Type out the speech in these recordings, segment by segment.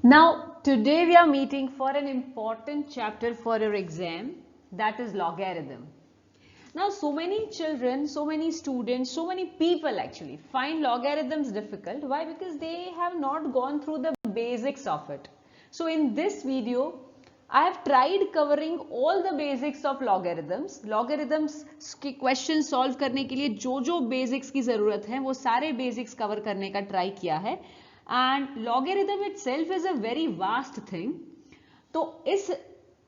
Now, today we are meeting for an important chapter for your exam, that is logarithm. Now, so many children, so many students, so many people actually find logarithms difficult. Why? Because they have not gone through the basics of it. So, in this video, I have tried covering all the basics of logarithms. Logarithms के question solve करने के लिए जो basics की ज़रूरत है वो सारे basics cover करने का try किया है. And logarithm itself is a very vast thing. तो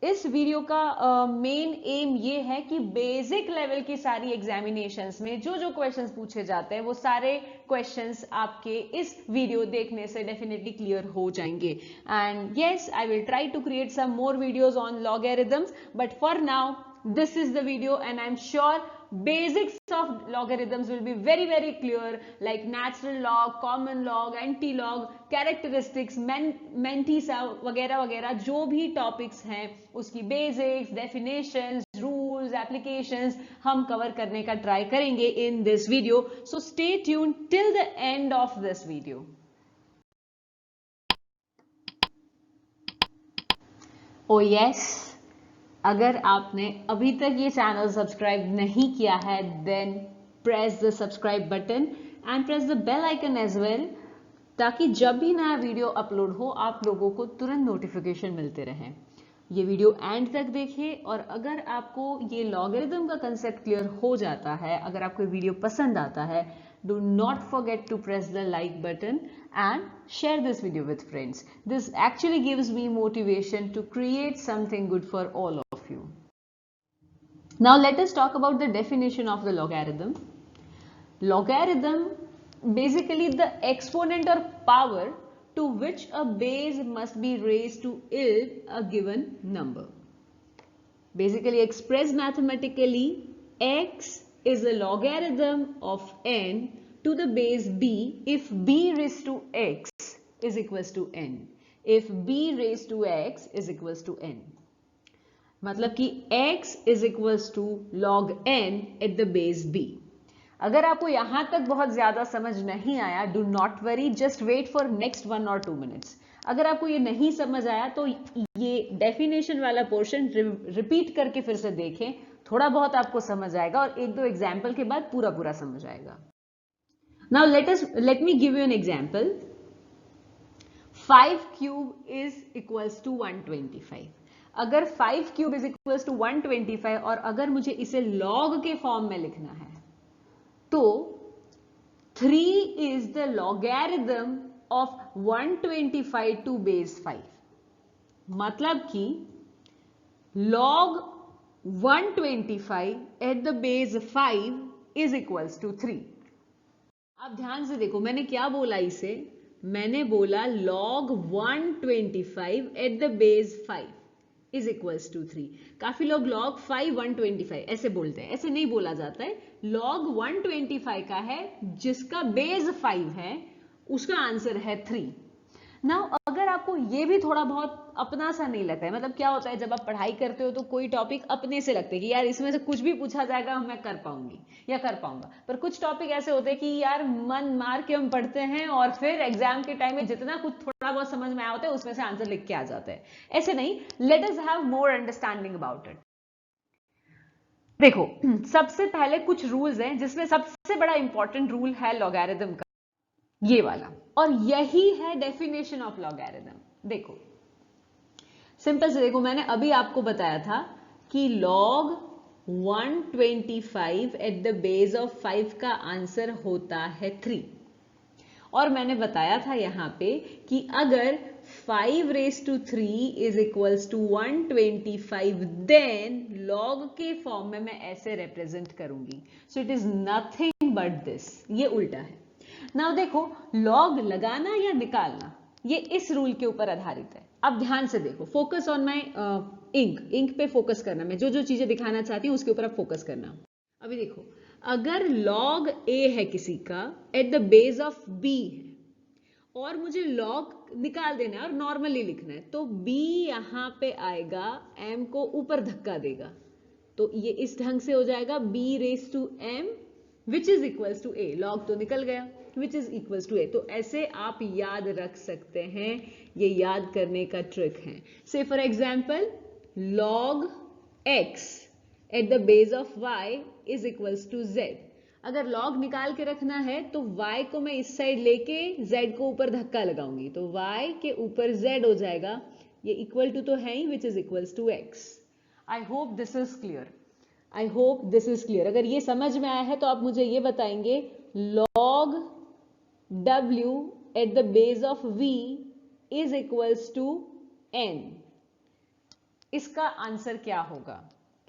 इस वीडियो का मेन एम ये है कि बेसिक लेवल की सारी एग्जामिनेशंस में जो क्वेश्चंस पूछे जाते हैं वो सारे क्वेश्चंस आपके इस वीडियो देखने से डेफिनेटली क्लियर हो जाएंगे. And yes, I will try to create some more videos on logarithms, but for now this is the video, and I'm sure basics of logarithms will be very clear, like natural log, common log, anti-log, characteristics, mantissa वगैरह वगैरह जो भी topics हैं उसकी basics, definitions, rules, applications हम cover करने का try करेंगे in this video. So stay tune till the end of this video. O yes, अगर आपने अभी तक ये चैनल सब्सक्राइब नहीं किया है then press the subscribe button and press the bell icon as well, ताकि जब भी नया वीडियो अपलोड हो आप लोगों को तुरंत नोटिफिकेशन मिलते रहें. ये वीडियो एंड तक देखें, और अगर आपको ये लॉगरिथम का कंसेप्ट क्लियर हो जाता है, अगर आपको वीडियो पसंद आता है, do not forget to press the like button and share this video with friends. This actually gives me motivation to create something good for all of you. Now let us talk about the definition of the logarithm. Logarithm, basically the exponent or power to which a base must be raised to a given number. Basically expressed mathematically, x is a logarithm of n to the base b if b raised to x is equals to n. If b raised to x is equals to n. मतलब कि x is equals to log n at the base b. अगर आपको यहां तक बहुत ज्यादा समझ नहीं आया, do not worry, just wait for next 1 or 2 minutes. अगर आपको ये नहीं समझ आया तो ये डेफिनेशन वाला पोर्शन रिपीट करके फिर से देखें, थोड़ा बहुत आपको समझ आएगा और एक दो एग्जाम्पल के बाद पूरा समझ आएगा. Now let me give you an example. 5 cube is equals to 125. अगर 5 क्यूब इज इक्वल्स टू 125 और अगर मुझे इसे लॉग के फॉर्म में लिखना है तो 3 is the logarithm of 125 to base 5. मतलब कि log 125 at the base 5 is equals to 3. अब ध्यान से देखो मैंने क्या बोला इसे, मैंने बोला log 125 at the base 5 is equals to 3. काफी लोग log 5 125 ऐसे बोलते हैं, ऐसे नहीं बोला जाता है. log 125 का है जिसका बेस 5 है, उसका आंसर है 3. नाउ अगर आपको ये भी थोड़ा बहुत अपना सा नहीं लगता है, मतलब क्या होता है जब आप पढ़ाई करते हो तो कोई टॉपिक अपने से लगते है कि यार इसमें से कुछ भी पूछा जाएगा मैं कर पाऊंगी या कर पाऊंगा, पर कुछ टॉपिक ऐसे होते हैं कि यार मन मार के हम पढ़ते हैं और फिर एग्जाम के टाइम में जितना कुछ थोड़ा बहुत समझ में आया होता है उसमें से आंसर लिख के आ जाता है. ऐसे नहीं, let us have more understanding about it. देखो सबसे पहले कुछ रूल्स हैं जिसमें सबसे बड़ा इंपॉर्टेंट रूल है लॉगरिथम का, ये वाला, और यही है डेफिनेशन ऑफ लॉगरिथम. देखो सिंपल से देखो, मैंने अभी आपको बताया था कि log 125 eight the base of 5 का आंसर होता है 3. और मैंने बताया था यहां पे कि अगर 5 raised to 3 is equals to 125 then log के फॉर्म में मैं ऐसे रिप्रेजेंट करूंगी. So it is nothing but this, ये उल्टा है. नाउ देखो लॉग लगाना या निकालना ये इस रूल के ऊपर आधारित है. अब ध्यान से देखो, फोकस ऑन माय इंक पे फोकस करना, मैं जो चीजें दिखाना चाहती हूं उसके ऊपर आप फोकस करना. अभी देखो अगर लॉग ए है किसी का at the base of b है और मुझे लॉग निकाल देना है और नॉर्मली लिखना है, तो बी यहां पे आएगा, एम को ऊपर धक्का देगा, तो ये इस ढंग से हो जाएगा b raise to m which is equals to a. Log तो निकल गया. Which is equals to a. तो ऐसे आप याद रख सकते हैं, ये याद करने का ट्रिक है। Say for example log x at the base of y is equals to z। अगर log निकाल के रखना है तो y को मैं इस साइड लेके z को ऊपर धक्का लगाऊंगी, तो y के ऊपर z हो जाएगा, ये इक्वल टू तो है ही, which is equals to x। I hope this is clear, I hope this is clear. अगर ये समझ में आया है तो आप मुझे ये बताएंगे log w at the base of v is equals to n। इसका आंसर क्या होगा?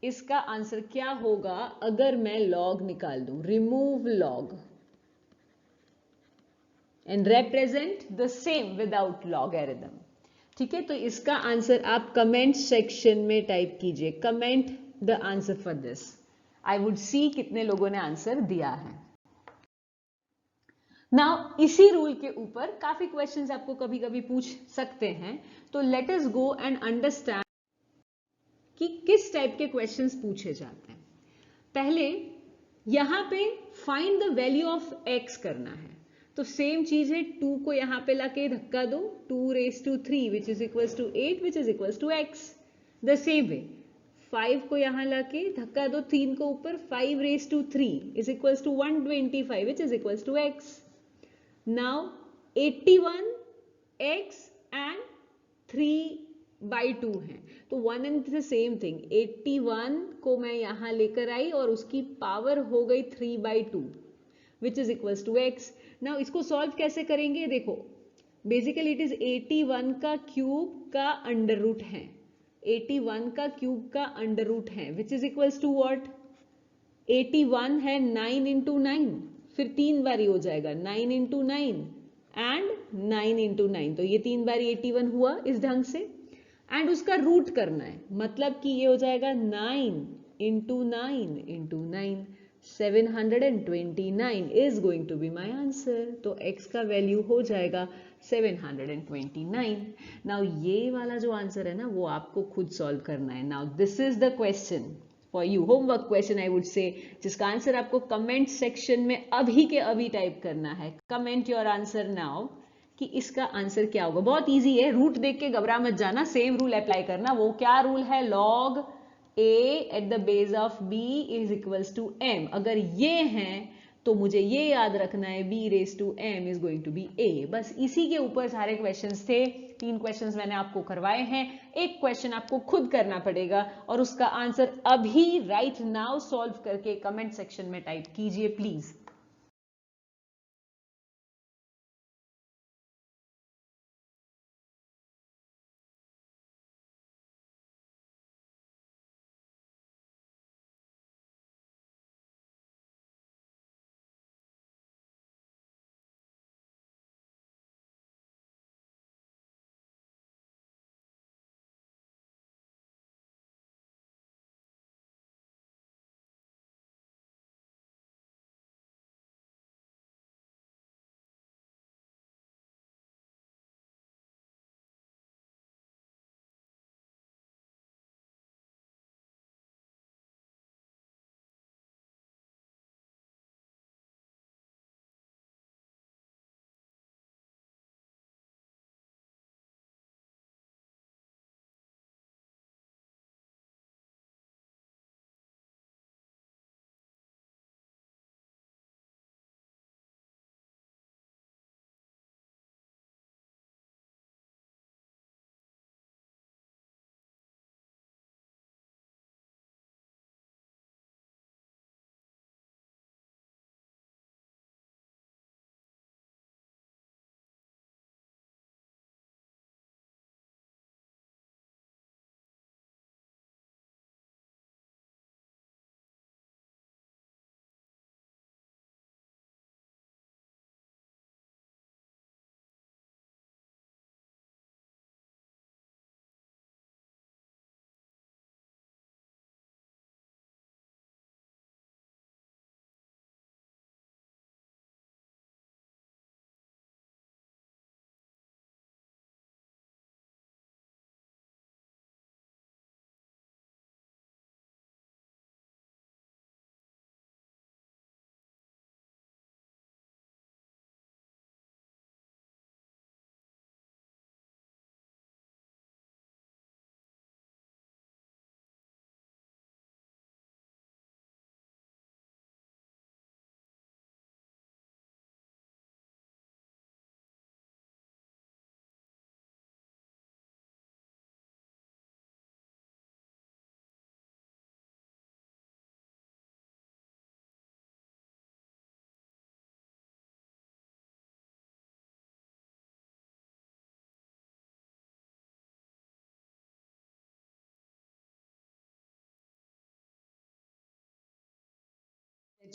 इसका आंसर क्या होगा अगर मैं log निकाल दूं? Remove log and represent the same without logarithm। ठीक है, तो इसका आंसर आप कमेंट सेक्शन में टाइप कीजिए, comment the answer for this. I would see कितने लोगों ने आंसर दिया है। नाउ इसी रूल के ऊपर काफी क्वेश्चंस आपको कभी कभी पूछ सकते हैं, तो late us go and understand कि किस टाइप के क्वेश्चंस पूछे जाते हैं। पहले यहां पे find the value of x करना है, तो सेम चीज है, 2 को यहां पे लाके धक्का दो, 2 raise to 3 which is equals to 8 which is equals to x। The same way 5 को यहां लाके धक्का दो 3 को ऊपर, 5 raise to 3 is equals to 125 which is equals to x। Now 81 x and 3/2 है, तो 1 एंड द सेम थिंग, 81 को मैं यहां लेकर आई और उसकी पावर हो गई 3/2 which is equals to x। Now इसको सॉल्व कैसे करेंगे? देखो बेसिकली इट इज 81 का क्यूब का अंडर रूट है, 81 का क्यूब का अंडर रूट है which is equals to what? 81 है 9 इंटू 9, फिर 3 बारी हो जाएगा 9 इंटू 9 एंड 9 इंटू 9, तो ये 3 बारी 81 हुआ इस ढंग से। एंड उसका रूट करना है, मतलब कि ये हो जाएगा 9 into 9 into 9, 729 is going to be my answer. तो x का वैल्यू हो जाएगा 729। नाउ ये वाला जो आंसर है ना वो आपको खुद सॉल्व करना है। Now this is the question for you, homework question I would say, जिसका आंसर आपको कमेंट सेक्शन में अभी के अभी टाइप करना है। कमेंट योर आंसर नाउ कि इसका आंसर क्या होगा। बहुत इजी है, रूट देख के घबरा मत जाना, सेम रूल अप्लाई करना। वो क्या रूल है? log a at the base of b is equals to m। अगर ये हैं तो मुझे ये याद रखना है b raise to m is going to be a। बस इसी के ऊपर सारे क्वेश्चंस थे, 3 क्वेश्चंस मैंने आपको करवाए हैं, एक क्वेश्चन आपको खुद करना पड़ेगा और उसका आंसर अभी राइट नाउ सॉल्व करके कमेंट सेक्शन में टाइप कीजिए प्लीज।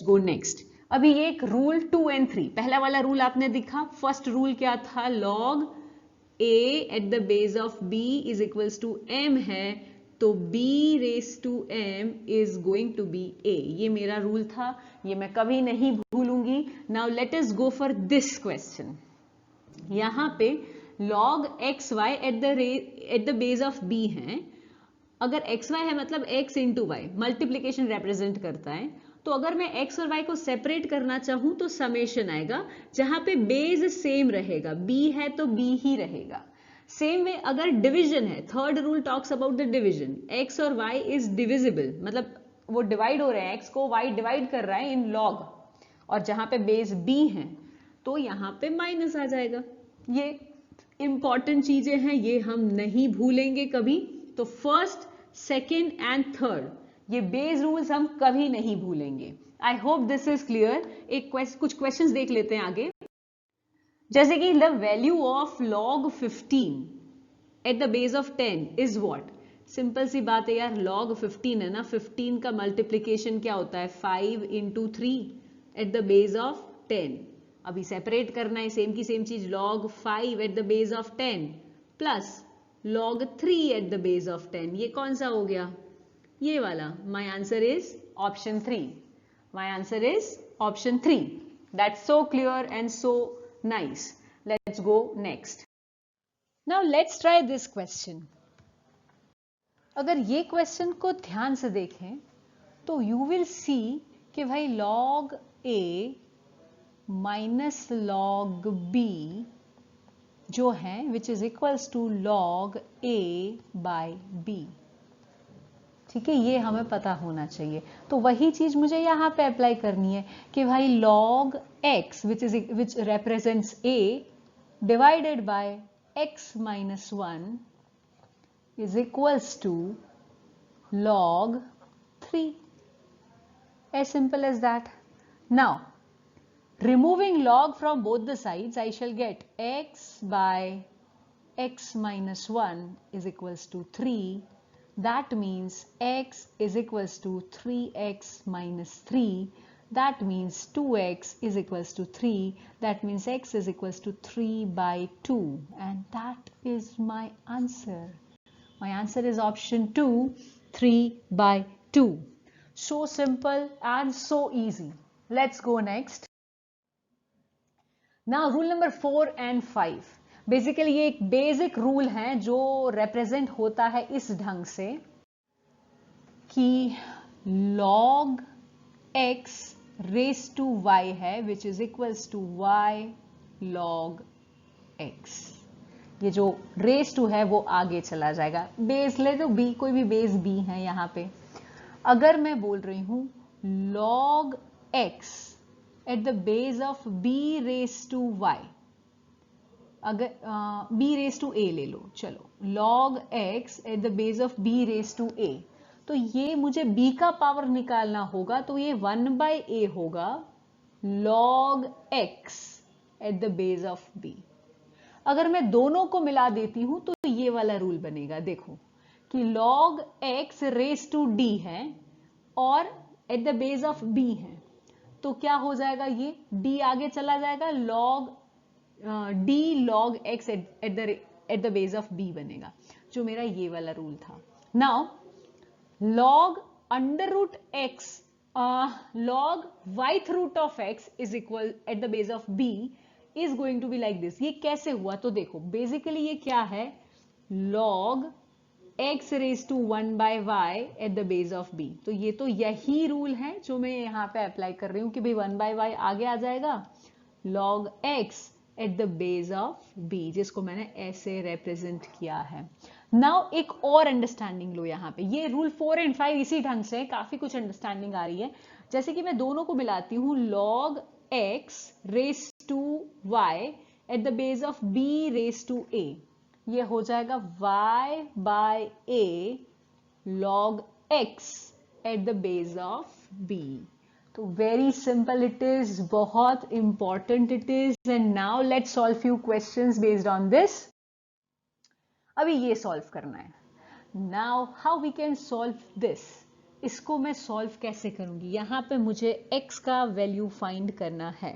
Go next. अभी ये एक रूल 2 and 3, पहला वाला रूल आपने दिखा। फर्स्ट रूल क्या था, log a at the base of b is equals to m है, तो b raise to m is going to be a। ये मेरा रूल था, ये मैं कभी नहीं भूलूंगी। Now let us go for this question. यहां पे log x y at the base of b है। अगर एक्स वाई है मतलब x into y, multiplication represent करता है। तो अगर मैं x और y को सेपरेट करना चाहूं तो समेशन आएगा, जहां पे बेस सेम रहेगा, b है तो b ही रहेगा। सेम वे अगर डिवीजन है, third rule talks about the division, x और y इज डिविजिबल, मतलब वो डिवाइड हो रहे हैं, x को y डिवाइड कर रहा है इन log, और जहां पे बेस b है तो यहां पे माइनस आ जाएगा। ये इंपॉर्टेंट चीजें हैं, ये हम नहीं भूलेंगे कभी। तो फर्स्ट, सेकेंड एंड थर्ड ये बेस रूल्स हम कभी नहीं भूलेंगे। I hope this is clear. कुछ क्वेश्चंस देख लेते हैं आगे। जैसे कि the value of log 15 at the base of 10 is what. Simple सी बात है यार, log 15 है ना, 15 का मल्टीप्लीकेशन क्या होता है, 5 into 3 eight the base of 10। अभी सेपरेट करना है, सेम की सेम चीज, log 5 eight the base of 10 plus log 3 eight the base of 10। ये कौन सा हो गया, ये वाला। My answer is option 3। My answer is option 3। That's so clear and so nice. Let's go next. Now let's try this question. अगर ये question को ध्यान से देखें तो यू विल सी कि भाई log a minus log b जो है which is equals to log a by b। ठीक है, ये हमें पता होना चाहिए। तो वही चीज मुझे यहां पे अप्लाई करनी है कि भाई log x which represents a divided by x minus 1 is equals to log 3. As simple as that. Now, removing log from both the sides, I shall get x by x minus 1 is equals to 3. That means x is equals to 3x minus 3. That means 2x is equals to 3. That means x is equals to 3 by 2. And that is my answer. My answer is option 2, 3 by 2. So simple and so easy. Let's go next. Now rule number 4 and 5. Basically ये एक basic rule है जो represent होता है इस ढंग से कि log x raised to y है which is equals to y log x. ये जो रेस टू है वो आगे चला जाएगा। बेस ले तो b, कोई भी बेस b है यहाँ पे। अगर मैं बोल रही हूं log x at the base of b raise to y, अगर b रेस टू a ले लो, चलो log x at the base of b raise to a, तो ये मुझे b का पावर निकालना होगा, तो ये 1 बाय a होगा log x at the base of b। अगर मैं दोनों को मिला देती हूं तो ये वाला रूल बनेगा, देखो कि log x raise to d है और at the base of b है, तो क्या हो जाएगा, ये d आगे चला जाएगा, log d log x at the base of b बनेगा, जो मेरा ये वाला रूल था। Now log under root x log yth root of x is equal at the base of b is going to be like this। ये कैसे हुआ, तो देखो बेसिकली ये क्या है, log x raised to 1 by y at the base of b। तो ये तो यही रूल है जो मैं यहाँ पे अप्लाई कर रही हूँ कि भाई 1 by y आगे आ जाएगा, log x at the base of b, जिसको मैंने ऐसे रिप्रेजेंट किया है। नाउ एक और अंडरस्टैंडिंग लो यहाँ पे, ये रूल 4 and 5 इसी ढंग से काफी कुछ अंडरस्टैंडिंग आ रही है। जैसे कि मैं दोनों को मिलाती हूँ, log x raised to y at the base of b raised to a, ये हो जाएगा y by a log x at the base of b। तो वेरी सिंपल इट इज, बहुत important it is. And now let's solve few questions based on this. अभी ये solve करना है। Now how we can solve this, इसको मैं solve कैसे करूंगी? यहां पे मुझे x का वैल्यू फाइंड करना है।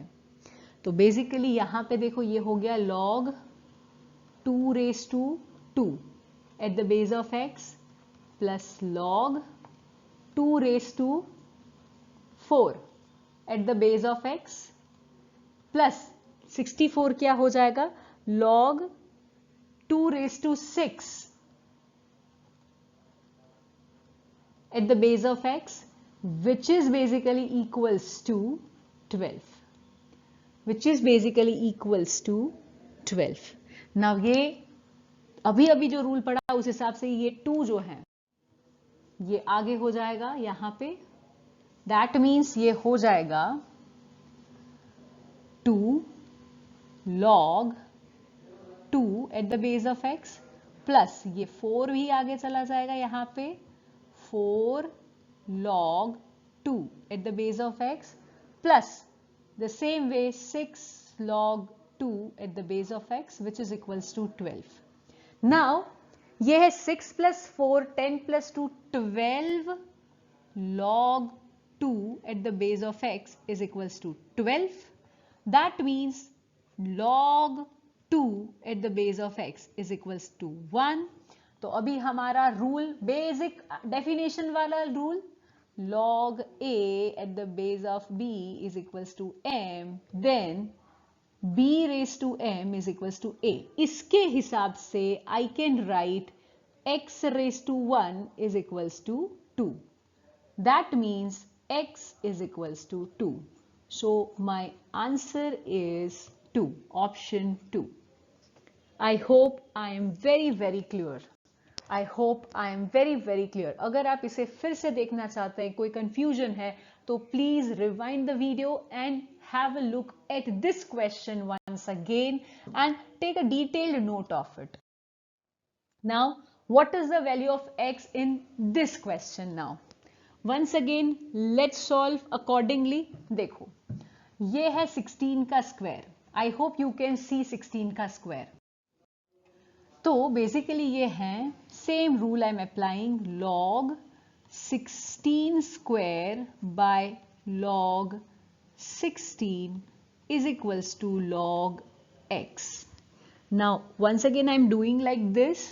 तो बेसिकली यहां पे देखो ये हो गया log 2 raised to 2 at the base of x plus log 2 raised to 4 at the base of x plus 64 क्या हो जाएगा? log 2 raised to 6 at the base of x, which is basically equals to 12, which is basically equals to 12. Now ये अभी जो rule पढ़ा उस हिसाब से ये 2 जो है ये आगे हो जाएगा यहां पे, दैट मीन्स ये हो जाएगा 2 log 2 at the base of x plus ये 4 भी आगे चला जाएगा यहां पे 4 log 2 at the base of x plus the same way 6 log 2 at the base of x which is equals to 12. Now ये है 6 plus 4 10 plus 2 12 log 2 at the base of x is equals to 12. That means log 2 at the base of x is equals to 1. तो अभी हमारा rule basic definition वाला rule log a at the base of b is equals to m, then b raised to m is equals to a. इसके हिसाब से I can write x raised to 1 is equals to 2. That means x is equals to 2. So my answer is 2, option 2. I hope I am very clear. I hope I am very clear. अगर आप इसे फिर से देखना चाहते हैं, कोई confusion है, तो please rewind the video and have a look at this question once again and take a detailed note of it. Now, what is the value of x in this question now? Once again, let's solve accordingly. देखो, ये है 16 का square. I hope you can see 16 का square. तो basically ये है same rule I am applying log 16 square by log 16 is equals to log x. Now once again I am doing like this,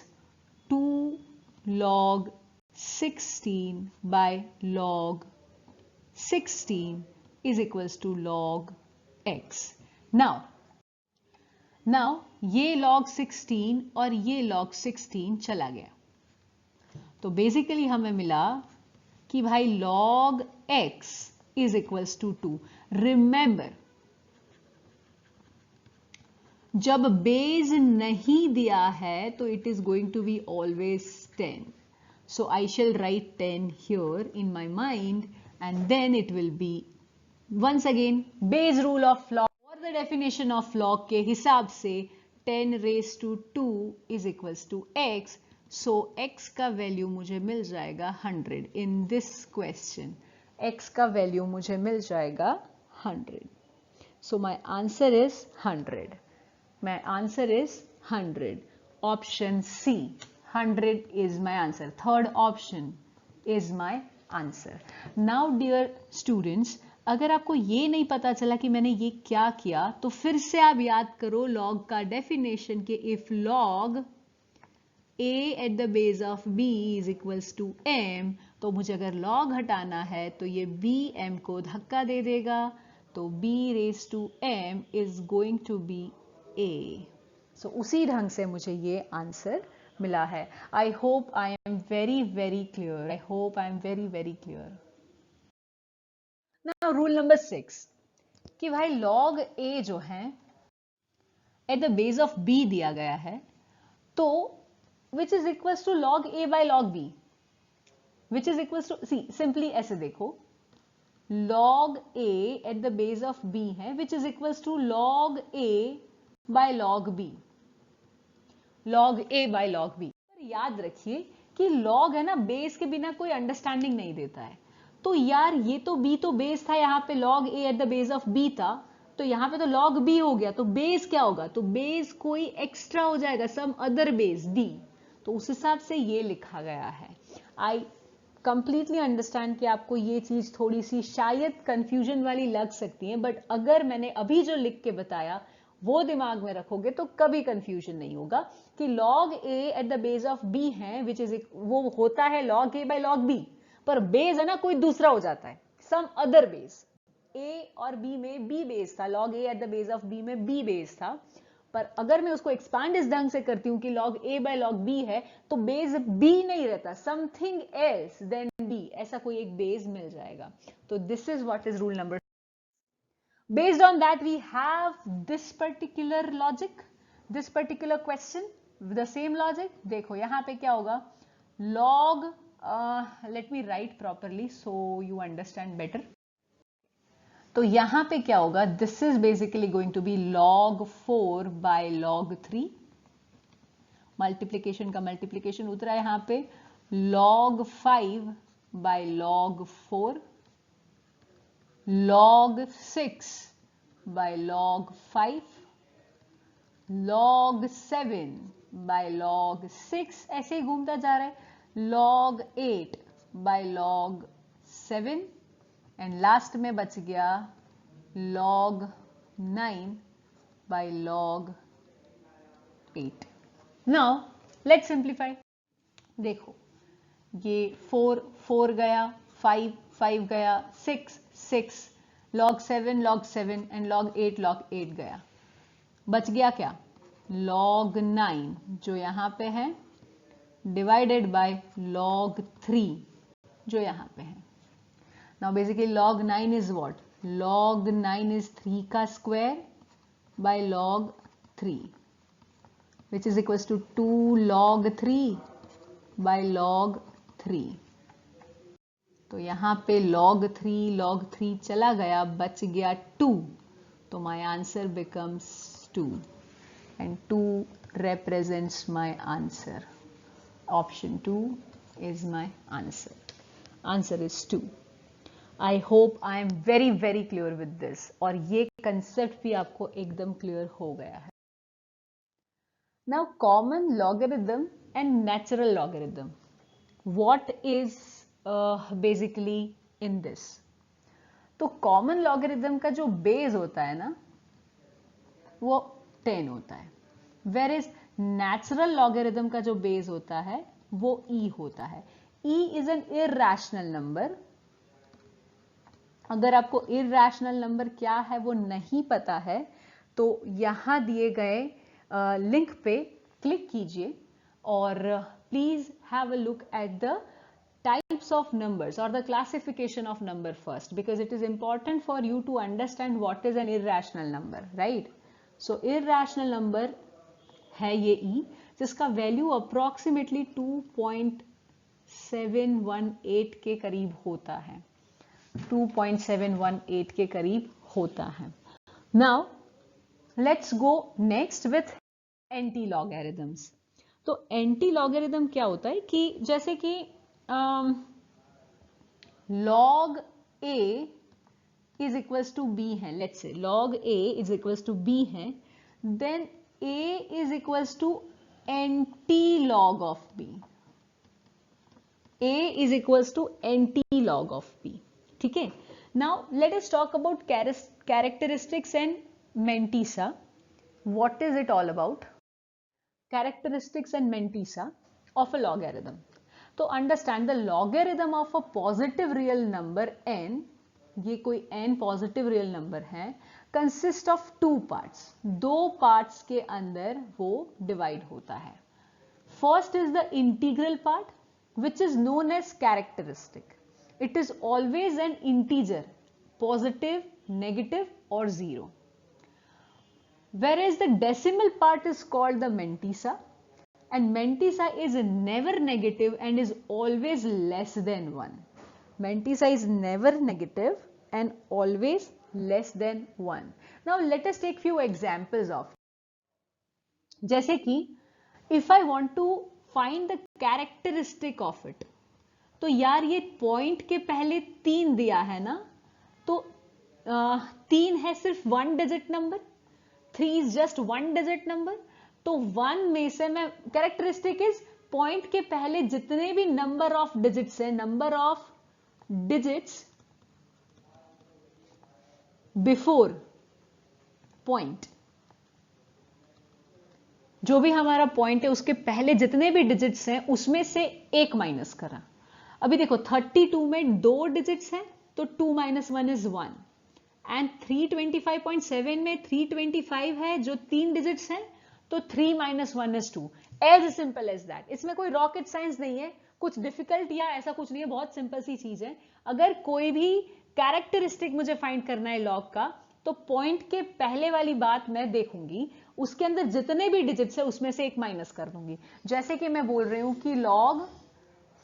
2 log 16 by log 16 is equals to log x. Now ये log 16 और ये log 16 चला गया, तो basically हमें मिला कि भाई log x is equals to 2. Remember, जब बेस नहीं दिया है तो it is going to be always 10. So I shall write 10 here in my mind and then it will be once again base rule of log और the definition of log के हिसाब से 10 raised to 2 is equals to x. So x का value मुझे मिल जाएगा 100. In this question x का value मुझे मिल जाएगा 100. So my answer is 100. My answer is 100. Option C, 100 is my answer. Third option is my answer. Now dear students, अगर आपको ये नहीं पता चला कि मैंने ये क्या किया, तो फिर से आप याद करो log का डेफिनेशन के if log a at the base of b is equals to m, तो मुझे अगर log हटाना है तो ये b m को धक्का दे देगा, तो b raised to m is going to be a. So उसी ढंग से मुझे ये आंसर मिला है. I hope I am very clear. I hope I am very clear. Now rule number 6 कि भाई log a जो है at the base of b दिया गया है, तो which is equals to log a by log b, which is equals to, see simply ऐसे देखो, log a at the base of b है which is equals to log a by log b, log a by log b. याद रखिए कि log है ना, base के बिना कोई अंडरस्टैंडिंग नहीं देता है. तो यार ये तो b तो बेस था, यहाँ पे log a at the base of b था, तो यहाँ पे तो log b हो गया, तो बेस क्या होगा, तो बेस कोई एक्स्ट्रा हो जाएगा, सम अदर बेस d. तो उस हिसाब से ये लिखा गया है. I कंप्लीटली अंडरस्टैंड कि आपको ये चीज थोड़ी सी शायद कंफ्यूजन वाली लग सकती है, बट अगर मैंने अभी जो लिख के बताया वो दिमाग में रखोगे तो कभी कंफ्यूजन नहीं होगा कि log a at the base of b है, विच इज वो होता है log a by log b, पर बेस है ना कोई दूसरा हो जाता है, सम अदर बेस। a और b में b बेस था, log a at the base of b में b बेस था, पर अगर मैं उसको एक्सपांड इस ढंग से करती हूं कि log a by log b है तो बेस b नहीं रहता, समथिंग एल्स देन b, ऐसा कोई एक बेस मिल जाएगा। तो this is what is rule number. Based on that, we have this particular logic, this particular question, the same logic. देखो यहाँ पे क्या होगा, log, let me write properly so you understand better. तो यहाँ पे क्या होगा, this is basically going to be log 4 by log 3. Multiplication का मल्टीप्लीकेशन उतरा यहाँ पे, log 5 by log 4, log 6 by log 5, log 7 by log 6, ऐसे ही घूमता जा रहा है, log 8 by log 7, and last में बच गया log 9 by log 8. Now let's simplify. देखो ये 4 गया, 5 गया, 6 log 7 एंड log 8 गया, बच गया क्या, log 9 जो यहां पे है डिवाइडेड बाय log 3 जो यहां पे है। Now basically log 9 is what, log 9 is 3 का square by log 3 which is equals to 2 log 3 by log 3. तो यहां पे log 3 चला गया, बच गया 2, तो my answer becomes 2 and 2 represents my answer. Option 2 is my answer. Answer is 2. I hope I am very very clear with this और ये concept भी आपको एकदम clear हो गया है। Now common logarithm and natural logarithm. What is basically in this? तो common logarithm का जो base होता है ना वो 10 होता है, whereas natural logarithm का जो base होता है वो e होता है। e is an irrational number. अगर आपको irrational number क्या है वो नहीं पता है तो यहां दिए गए लिंक पे क्लिक कीजिए और please have a look at the types of numbers और the classification of number first, because it is important for you to understand what is an irrational number, right. So irrational number है ये ई, जिसका value approximately 2.718 के करीब होता है, 2.718 के करीब होता है। Now let's go next with anti logarithms. तो एंटी लॉगरिथम क्या होता है कि जैसे कि log a is equals to b है, let's say log a is equals to b है, then a is equals to anti log of b, a is equals to anti log of b, ठीक है। Now let us talk about characteristics and Mantissa. What is it all about? Characteristics and Mantissa of a logarithm. तो understand the logarithm of a positive real number n, ये कोई n positive real number है, consist of 2 parts, 2 parts के अंदर वो divide होता है। First is the integral part which is known as characteristic. It is always an integer, positive, negative और 0. Whereas the decimal part is called the Mantissa, and Mantissa is never negative and is always less than 1. Mantissa is never negative and always less than 1. Now let us take few examples of. जैसे कि if I want to find the characteristic of it, तो यार ये point के पहले 3 दिया है ना, तो 3 है सिर्फ 1 digit number, 3 is just 1 digit number, तो 1 में से मैं कैरेक्टरिस्टिक इज पॉइंट के पहले जितने भी नंबर ऑफ डिजिट्स है, number of digits before point, जो भी हमारा पॉइंट है उसके पहले जितने भी डिजिट्स हैं उसमें से एक माइनस करा। अभी देखो 32 में 2 डिजिट्स हैं तो 2 - 1 इज 1, एंड 325.7 में 325 है जो 3 डिजिट्स हैं तो 3 - 1 is 2। As simple as that. इसमें कोई रॉकेट साइंस नहीं है, कुछ डिफिकल्ट या ऐसा कुछ नहीं है, बहुत सिंपल सी चीज है। अगर कोई भी कैरेक्टरिस्टिक मुझे फाइंड करना है लॉग का, तो पॉइंट के पहले वाली बात मैं देखूंगी, उसके अंदर जितने भी डिजिट्स है उसमें से एक माइनस कर दूंगी। जैसे कि मैं बोल रही हूं कि लॉग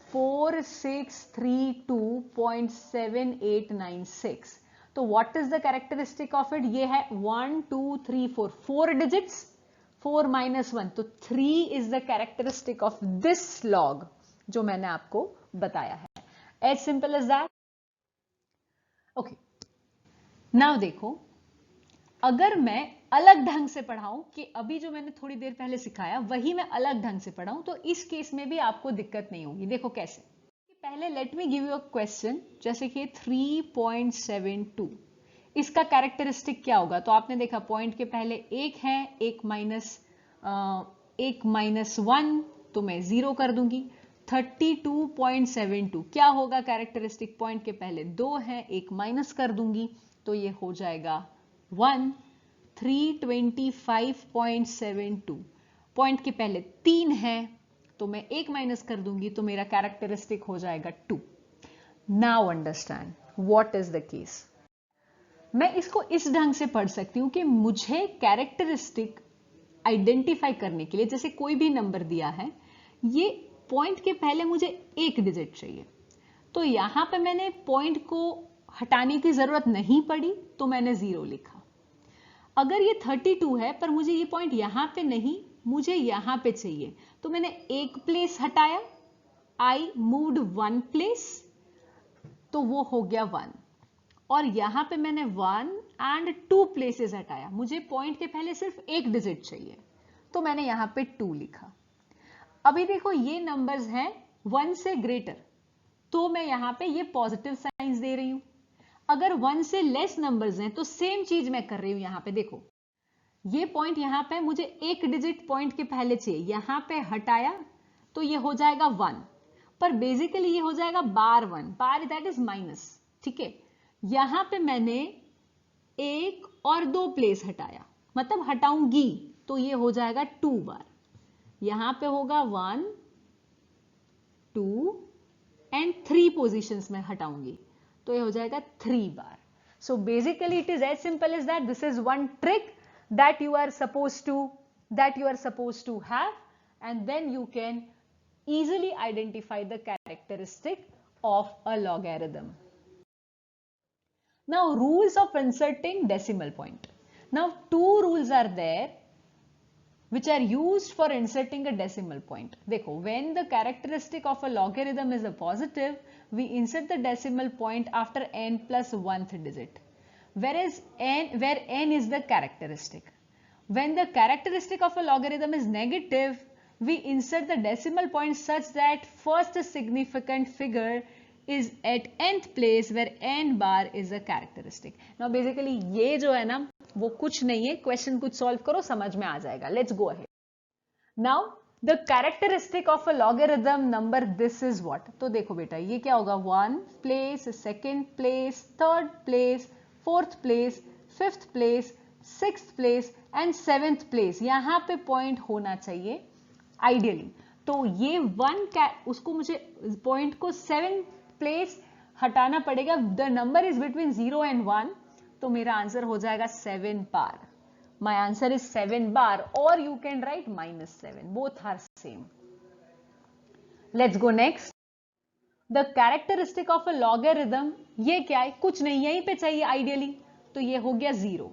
4632.7896, तो what is the characteristic of it? ये है 1 2 3 4, 4 डिजिट्स, 4 - 1, तो 3 is the characteristic of this log जो मैंने आपको बताया है। As simple as that. Okay, now देखो, अगर मैं अलग ढंग से पढ़ाऊं कि अभी जो मैंने थोड़ी देर पहले सिखाया वही मैं अलग ढंग से पढ़ाऊं, तो इस केस में भी आपको दिक्कत नहीं होगी। देखो कैसे। पहले late me give you a question, जैसे कि 3.72, इसका कैरेक्टरिस्टिक क्या होगा? तो आपने देखा पॉइंट के पहले एक है, एक माइनस 1, तो मैं 0 कर दूंगी। 32.72 क्या होगा कैरेक्टरिस्टिक? पॉइंट के पहले 2 है, एक माइनस कर दूंगी तो ये हो जाएगा 1। 325.72 पॉइंट के पहले 3 है तो मैं एक माइनस कर दूंगी तो मेरा कैरेक्टरिस्टिक हो जाएगा 2। Now understand what is the case. मैं इसको इस ढंग से पढ़ सकती हूं कि मुझे कैरेक्टरिस्टिक आइडेंटिफाई करने के लिए, जैसे कोई भी नंबर दिया है, ये पॉइंट के पहले मुझे एक डिजिट चाहिए, तो यहां पे मैंने पॉइंट को हटाने की जरूरत नहीं पड़ी तो मैंने 0 लिखा। अगर ये 32 है पर मुझे ये पॉइंट यहां पे नहीं, मुझे यहां पे चाहिए, तो मैंने एक प्लेस हटाया, आई मूव्ड 1 प्लेस, तो वो हो गया 1। और यहां पे मैंने 1 एंड 2 प्लेसेस हटाया, मुझे पॉइंट के पहले सिर्फ एक डिजिट चाहिए, तो मैंने यहां पे 2 लिखा। अभी देखो ये नंबर्स हैं 1 से ग्रेटर, तो मैं यहां पे ये पॉजिटिव साइंस दे रही हूं। अगर 1 से लेस नंबर्स हैं तो सेम चीज मैं कर रही हूं। यहां पे देखो, ये पॉइंट यहां पे मुझे एक डिजिट पॉइंट के पहले चाहिए, यहां पे हटाया तो ये हो जाएगा 1, पर बेसिकली ये हो जाएगा बार 1, बार दैट इज माइनस, ठीक है। यहां पे मैंने 1 और 2 प्लेस हटाया, मतलब हटाऊंगी, तो ये हो जाएगा 2 बार। यहां पे होगा 1 2 एंड 3 पोजीशंस में हटाऊंगी, तो ये हो जाएगा 3 बार। So basically it is as simple as that. This is one trick that you are supposed to have, and then you can easily identify the characteristic of a logarithm. Now rules of inserting decimal point. Now two rules are there which are used for inserting a decimal point. देखो, when the characteristic of a logarithm is a positive, we insert the decimal point after n plus 1th digit, whereas where n is the characteristic. When the characteristic of a logarithm is negative, we insert the decimal point such that first significant figure is at nth place where n bar is a characteristic. Now basically ये जो है ना वो कुछ नहीं है, question कुछ solve करो समझ में आ जाएगा। Let's go ahead. Now the characteristic of a logarithm number, this is what. तो देखो बेटा, ये क्या होगा? 1 place, second place, third place, fourth place, fifth place, sixth place and seventh place. यहां पे पॉइंट होना चाहिए आइडियली। तो ये उसको मुझे पॉइंट को 7 प्लेस हटाना पड़ेगा। The number is between 0 and 1, तो मेरा आंसर हो जाएगा 7 बार। माई आंसर इज 7 बार, और you can write -7, both are same. Let's go next. The characteristic of a logarithm, ये क्या है? कुछ नहीं, यहीं पे चाहिए आइडियली, तो ये हो गया 0,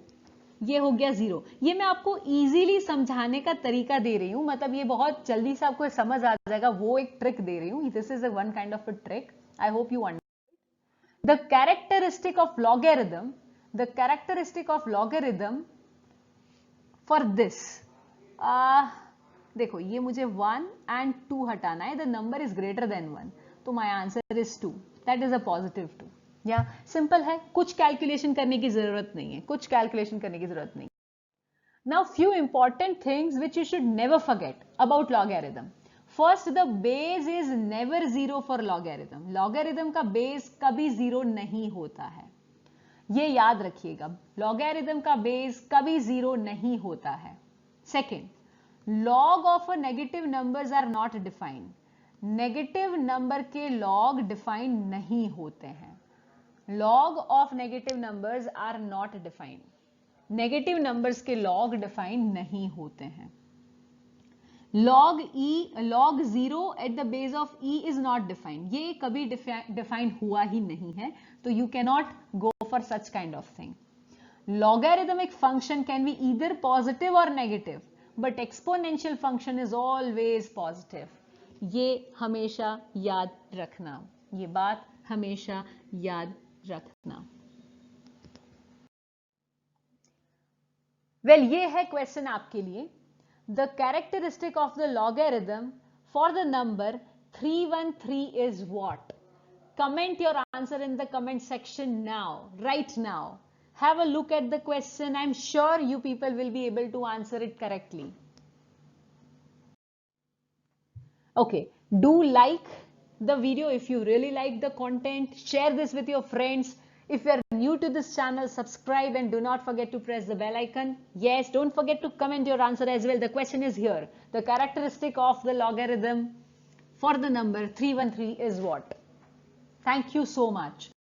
ये हो गया 0। ये मैं आपको इजीली समझाने का तरीका दे रही हूं, मतलब ये बहुत जल्दी से आपको समझ आ जाएगा, वो एक ट्रिक दे रही हूं। This is one kind of a trick, I hope you understand. The characteristic of logarithm, the characteristic of logarithm for this, देखो ये मुझे 1 and 2 हटाना है, the number is greater than 1, तो my answer is 2, that is a positive 2। या simple है, कुछ calculation करने की जरूरत नहीं है, कुछ कैलकुलेशन करने की जरूरत नहीं। Now few important things which you should never forget about logarithm. First, the base is never zero for logarithm. Logarithm का बेस कभी जीरो नहीं होता है, ये याद रखिएगा, लॉगरिथम का बेस कभी जीरो नहीं होता है। Second, log of a negative numbers are not defined. Negative number के लॉग डिफाइन नहीं होते हैं। Log of negative numbers are not defined. Negative numbers के लॉग डिफाइन नहीं होते हैं। log zero at the base of e is not defined, ये कभी डिफाइन हुआ ही नहीं है, तो you can not go for such kind of thing. Logarithmic function can be either positive or negative, but exponential function is always positive. ये हमेशा याद रखना, ये बात हमेशा याद रखना। वेल, ये है क्वेश्चन आपके लिए। The characteristic of the logarithm for the number 313 is what? Comment your answer in the comment section now, right now. Have a look at the question. I'm sure you people will be able to answer it correctly. Okay, do like the video if you really like the content. Share this with your friends. If you are new to this channel, subscribe and do not forget to press the bell icon. Yes, don't forget to comment your answer as well. The question is here. The characteristic of the logarithm for the number 313 is what? Thank you so much.